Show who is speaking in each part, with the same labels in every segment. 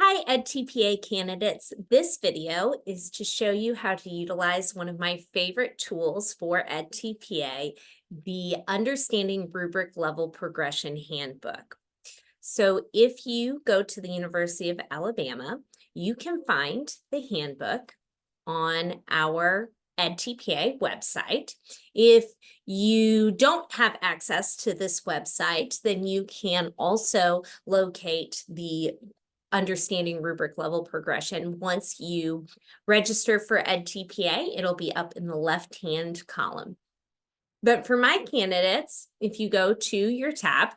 Speaker 1: Hi, edTPA candidates. This video is to show you how to utilize one of my favorite tools for edTPA, the Understanding Rubric Level Progression Handbook. So if you go to the University of Alabama, you can find the handbook on our edTPA website. If you don't have access to this website, then you can also locate the Understanding Rubric Level Progression. Once you register for edTPA, it'll be up in the left-hand column. But for my candidates, if you go to your tab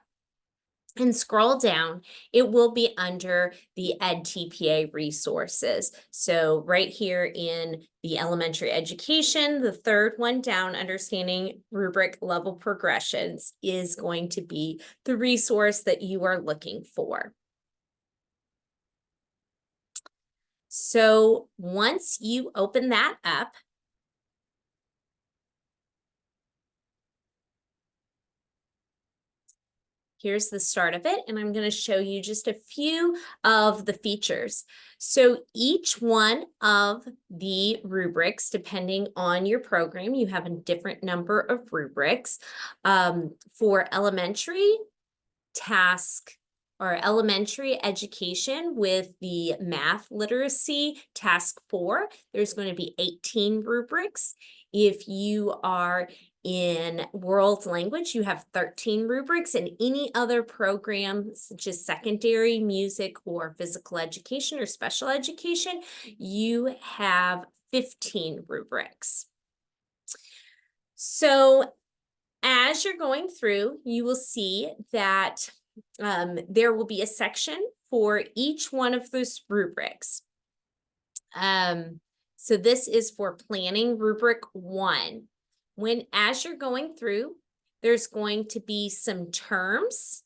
Speaker 1: and scroll down, it will be under the edTPA resources. So right here in the elementary education, the third one down, Understanding Rubric Level Progressions, is going to be the resource that you are looking for. So once you open that up, here's the start of it, and I'm going to show you just a few of the features. So each one of the rubrics, depending on your program, you have a different number of rubrics. For elementary task or elementary education with the math literacy task 4, there's going to be 18 rubrics. If you are in world language, you have 13 rubrics, and any other programs such as secondary, music, or physical education or special education, you have 15 rubrics. So as you're going through, you will see that there will be a section for each one of those rubrics. So this is for planning rubric 1. As you're going through, there's going to be some terms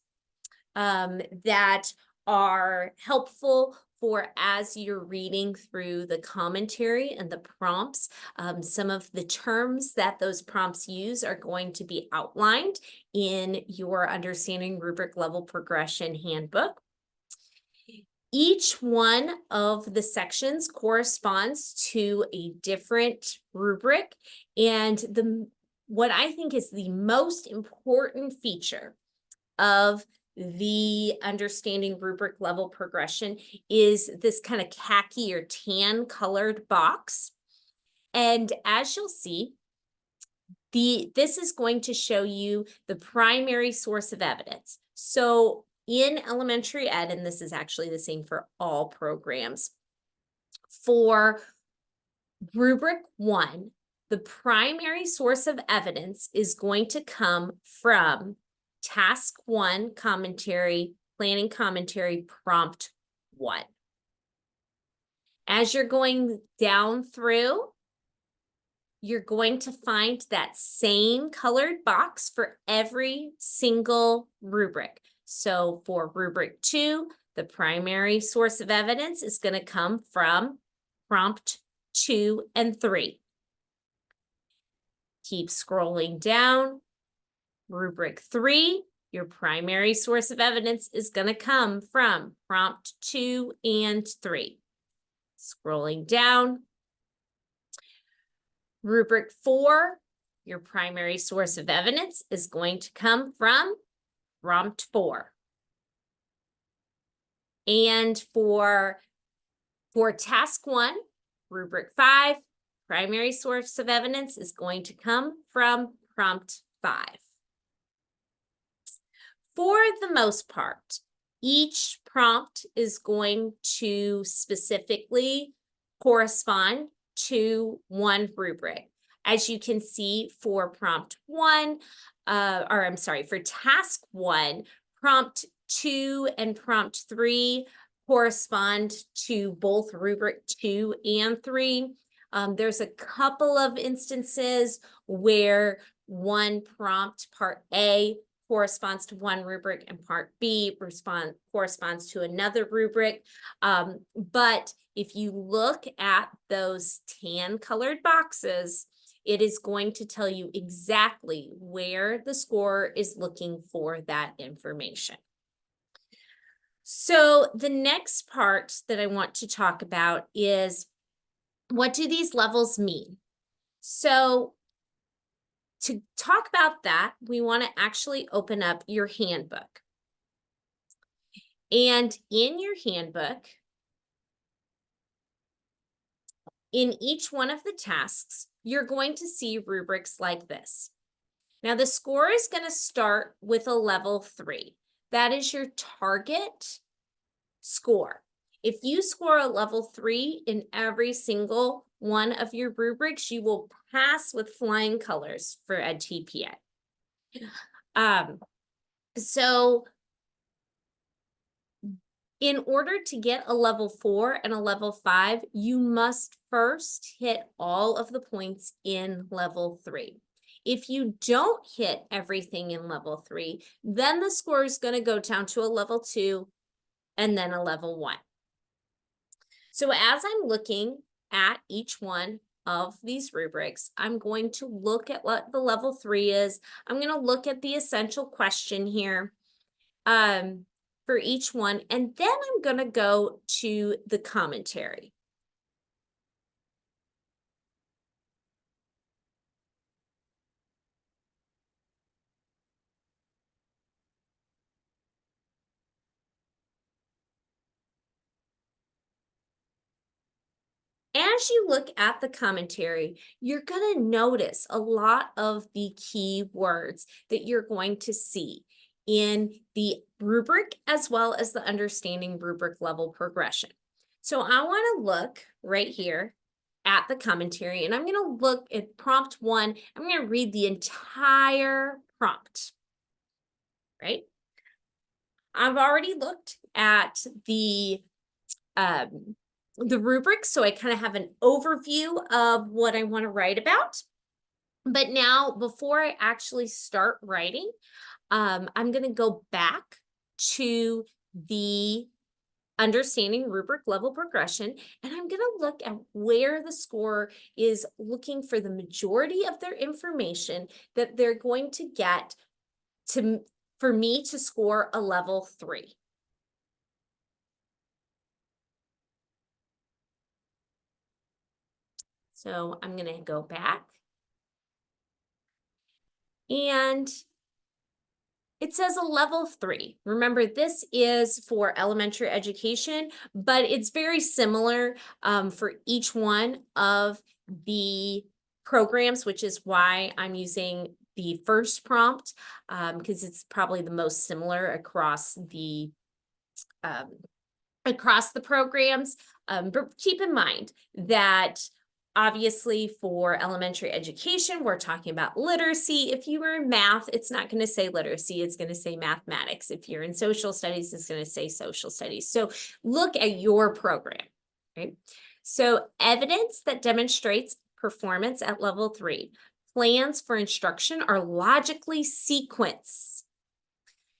Speaker 1: that are helpful for as you're reading through the commentary and the prompts. Some of the terms that those prompts use are going to be outlined in your Understanding Rubric Level Progression Handbook. Each one of the sections corresponds to a different rubric, and what I think is the most important feature of the Understanding Rubric Level Progression is this kind of khaki or tan colored box. And as you'll see, this is going to show you the primary source of evidence. So in elementary ed, and this is actually the same for all programs, for rubric 1, the primary source of evidence is going to come from Task 1 commentary, planning commentary, prompt 1. As you're going down through, you're going to find that same colored box for every single rubric. So for rubric 2, the primary source of evidence is going to come from prompt 2 and 3. Keep scrolling down. Rubric 3, your primary source of evidence is going to come from prompt 2 and 3. Scrolling down. Rubric 4, your primary source of evidence is going to come from prompt 4. And for task 1, rubric 5, primary source of evidence is going to come from prompt 5. For the most part, each prompt is going to specifically correspond to one rubric. As you can see for prompt 1, for task 1, prompt 2 and prompt 3 correspond to both rubric 2 and 3. There's a couple of instances where one prompt, part A, corresponds to one rubric and part B corresponds to another rubric. But if you look at those tan colored boxes, it is going to tell you exactly where the scorer is looking for that information. So the next part that I want to talk about is, what do these levels mean? So to talk about that, we want to actually open up your handbook. And in your handbook, in each one of the tasks, you're going to see rubrics like this. Now, the score is going to start with a level 3. That is your target score. If you score a level 3 in every single one of your rubrics, you will pass with flying colors for edTPA. So in order to get a level 4 and a level 5, you must first hit all of the points in level 3. If you don't hit everything in level 3, then the score is going to go down to a level 2 and then a level 1. So as I'm looking at each one of these rubrics, I'm going to look at what the level 3 is. I'm going to look at the essential question here for each one, and then I'm going to go to the commentary. As you look at the commentary, you're going to notice a lot of the key words that you're going to see in the rubric as well as the Understanding Rubric Level Progression. So I want to look right here at the commentary, and I'm going to look at prompt 1. I'm going to read the entire prompt, right? I've already looked at the rubric, so I kind of have an overview of what I want to write about. But now, before I actually start writing, I'm going to go back to the Understanding Rubric Level Progression, and I'm going to look at where the scorer is looking for the majority of their information that they're going to get for me to score a level 3. So I'm going to go back, and it says a level 3. Remember, this is for elementary education, but it's very similar for each one of the programs, which is why I'm using the first prompt, because it's probably the most similar across the programs. But keep in mind that obviously for elementary education, we're talking about literacy. If you were in math, it's not going to say literacy, it's going to say mathematics. If you're in social studies, it's going to say social studies. So look at your program, right? So evidence that demonstrates performance at level 3. Plans for instruction are logically sequenced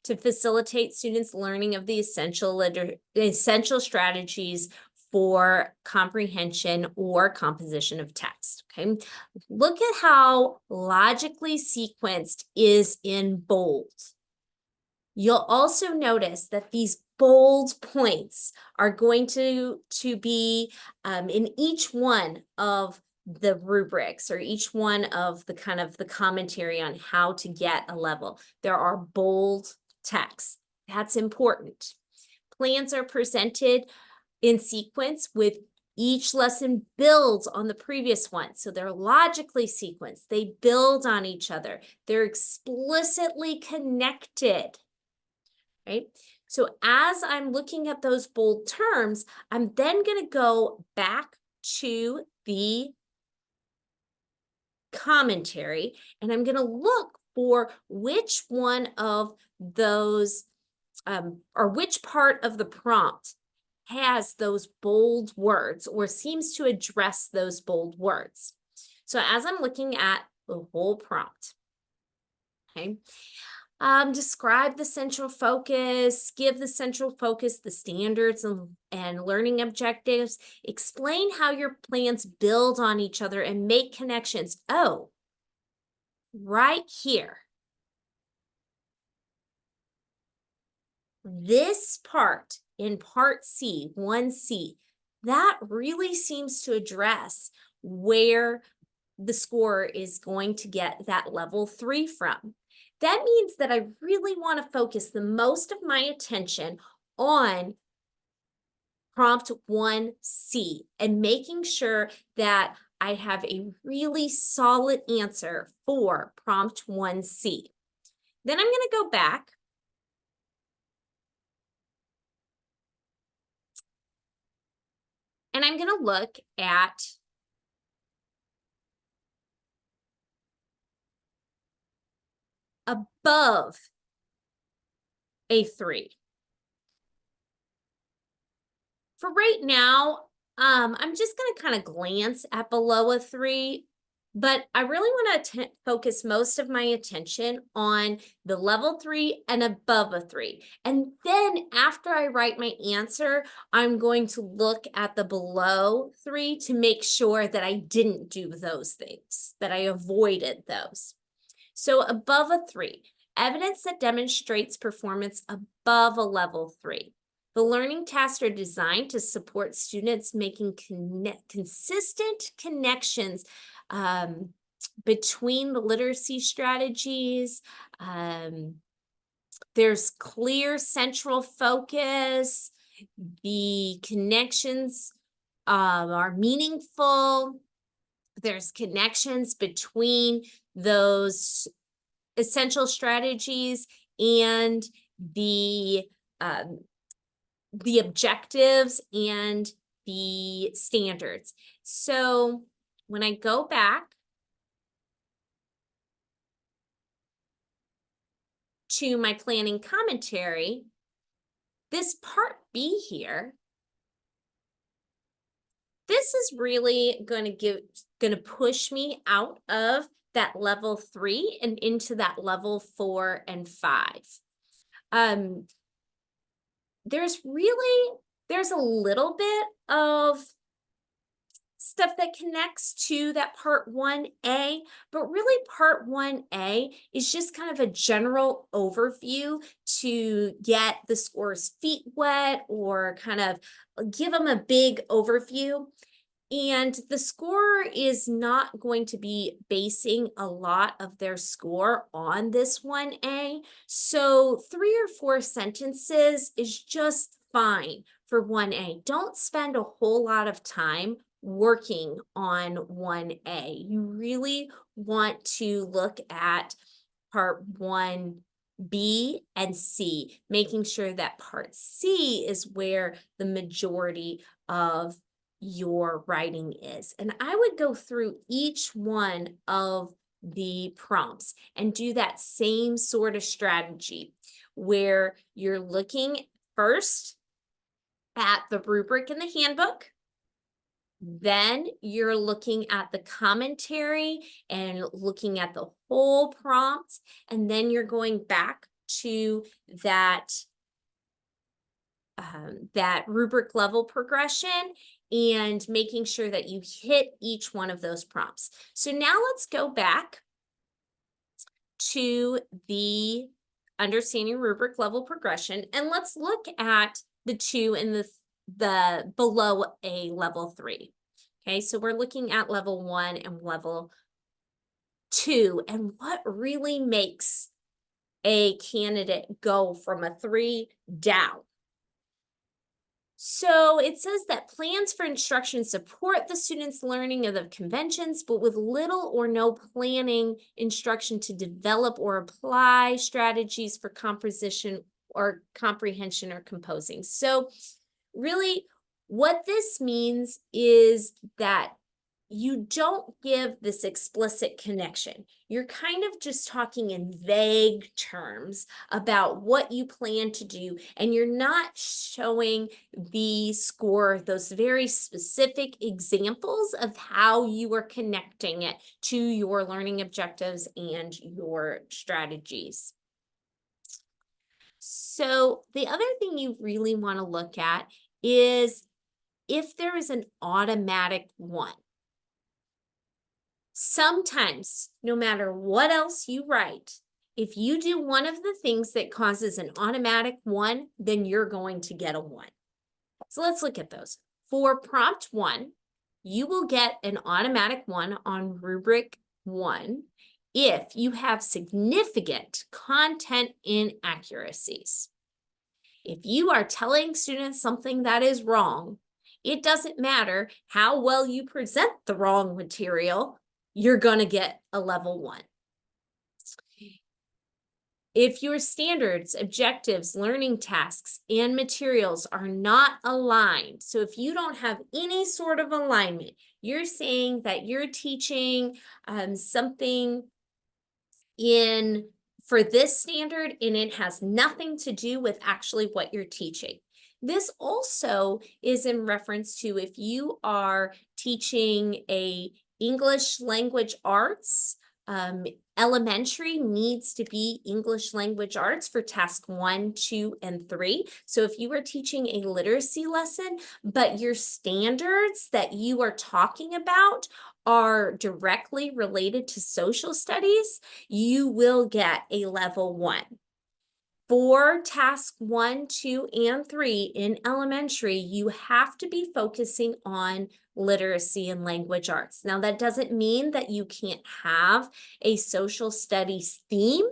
Speaker 1: to facilitate students' learning of the essential strategies for comprehension or composition of text, okay? Look at how logically sequenced is in bold. You'll also notice that these bold points are going to be in each one of the rubrics or each one of the kind of the commentary on how to get a level. There are bold text. That's important. Plans are presented in sequence with each lesson builds on the previous one. So they're logically sequenced. They build on each other. They're explicitly connected, right? So as I'm looking at those bold terms, I'm then going to go back to the commentary, and I'm going to look for which one of those or which part of the prompt has those bold words or seems to address those bold words. So as I'm looking at the whole prompt, okay, describe the central focus, give the central focus the standards and learning objectives, explain how your plans build on each other and make connections. Oh, right here. This part in part C, 1C, that really seems to address where the scorer is going to get that level 3 from. That means that I really want to focus the most of my attention on prompt 1C and making sure that I have a really solid answer for prompt 1C. Then I'm going to go back and I'm going to look at above a 3. For right now, I'm just going to kind of glance at below a 3, but I really want to focus most of my attention on the level 3 and above a 3. And then after I write my answer, I'm going to look at the below 3 to make sure that I didn't do those things, that I avoided those. So above a 3, evidence that demonstrates performance above a level 3. The learning tasks are designed to support students making consistent connections between the literacy strategies. There's clear central focus. The connections are meaningful. There's connections between those essential strategies and the objectives and the standards. So when I go back to my planning commentary, this part B here, this is really going to push me out of that level 3 and into that level 4 and 5. There's a little bit of stuff that connects to that part 1A, but really part 1A is just kind of a general overview to get the scorer's feet wet or kind of give them a big overview. And the scorer is not going to be basing a lot of their score on this 1A. So 3 or 4 sentences is just fine for 1A. Don't spend a whole lot of time working on 1A. You really want to look at part 1B and C, making sure that part C is where the majority of your writing is. And I would go through each one of the prompts and do that same sort of strategy where you're looking first at the rubric in the handbook. Then you're looking at the commentary and looking at the whole prompt. And then you're going back to that rubric level progression and making sure that you hit each one of those prompts. So now let's go back to the Understanding Rubric Level Progression and let's look at the 2 and the below a level 3. Okay, so we're looking at level 1 and level 2 and what really makes a candidate go from a 3 down. So it says that plans for instruction support the students' learning of the conventions, but with little or no planning instruction to develop or apply strategies for composition or comprehension or composing. So really what this means is that you don't give this explicit connection. You're kind of just talking in vague terms about what you plan to do, and you're not showing the score those very specific examples of how you are connecting it to your learning objectives and your strategies. So the other thing you really want to look at is if there is an automatic 1. Sometimes, no matter what else you write, If you do one of the things that causes an automatic 1, then you're going to get a 1. So let's look at those. For prompt 1, you will get an automatic 1 on rubric 1 if you have significant content inaccuracies. If you are telling students something that is wrong, it doesn't matter how well you present the wrong material, you're going to get a level 1. If your standards, objectives, learning tasks, and materials are not aligned, so if you don't have any sort of alignment, you're saying that you're teaching something for this standard and it has nothing to do with actually what you're teaching. This also is in reference to if you are teaching a English language arts, elementary needs to be English language arts for task 1, 2, and 3. So if you are teaching a literacy lesson, but your standards that you are talking about are directly related to social studies, you will get a level 1. For task 1, 2, and 3 in elementary, you have to be focusing on literacy and language arts. Now, that doesn't mean that you can't have a social studies theme.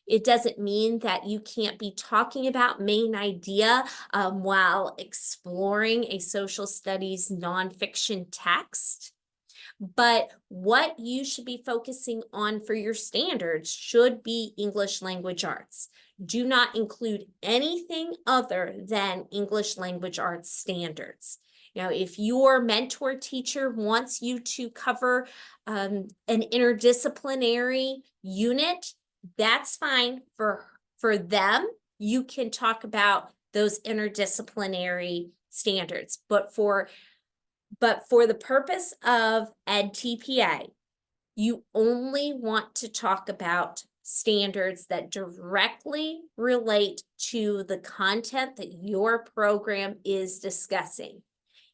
Speaker 1: It doesn't mean that you can't be talking about main idea while exploring a social studies nonfiction text. But what you should be focusing on for your standards should be English language arts. Do not include anything other than English language arts standards. Now, if your mentor teacher wants you to cover an interdisciplinary unit, that's fine for them. You can talk about those interdisciplinary standards, but for the purpose of edTPA, you only want to talk about standards that directly relate to the content that your program is discussing.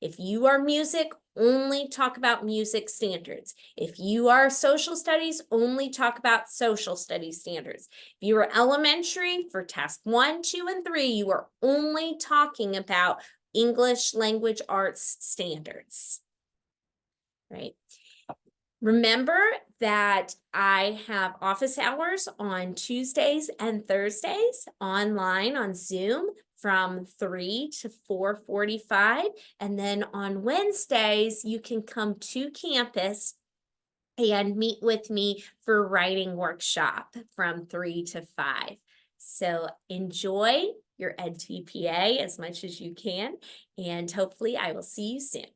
Speaker 1: If you are music, only talk about music standards. If you are social studies, only talk about social studies standards. If you are elementary, for task 1, 2, and 3, you are only talking about English language arts standards, right? Remember that I have office hours on Tuesdays and Thursdays online on Zoom from 3 to 4:45. And then on Wednesdays, you can come to campus and meet with me for writing workshop from 3 to 5. So enjoy your edTPA as much as you can, and hopefully I will see you soon.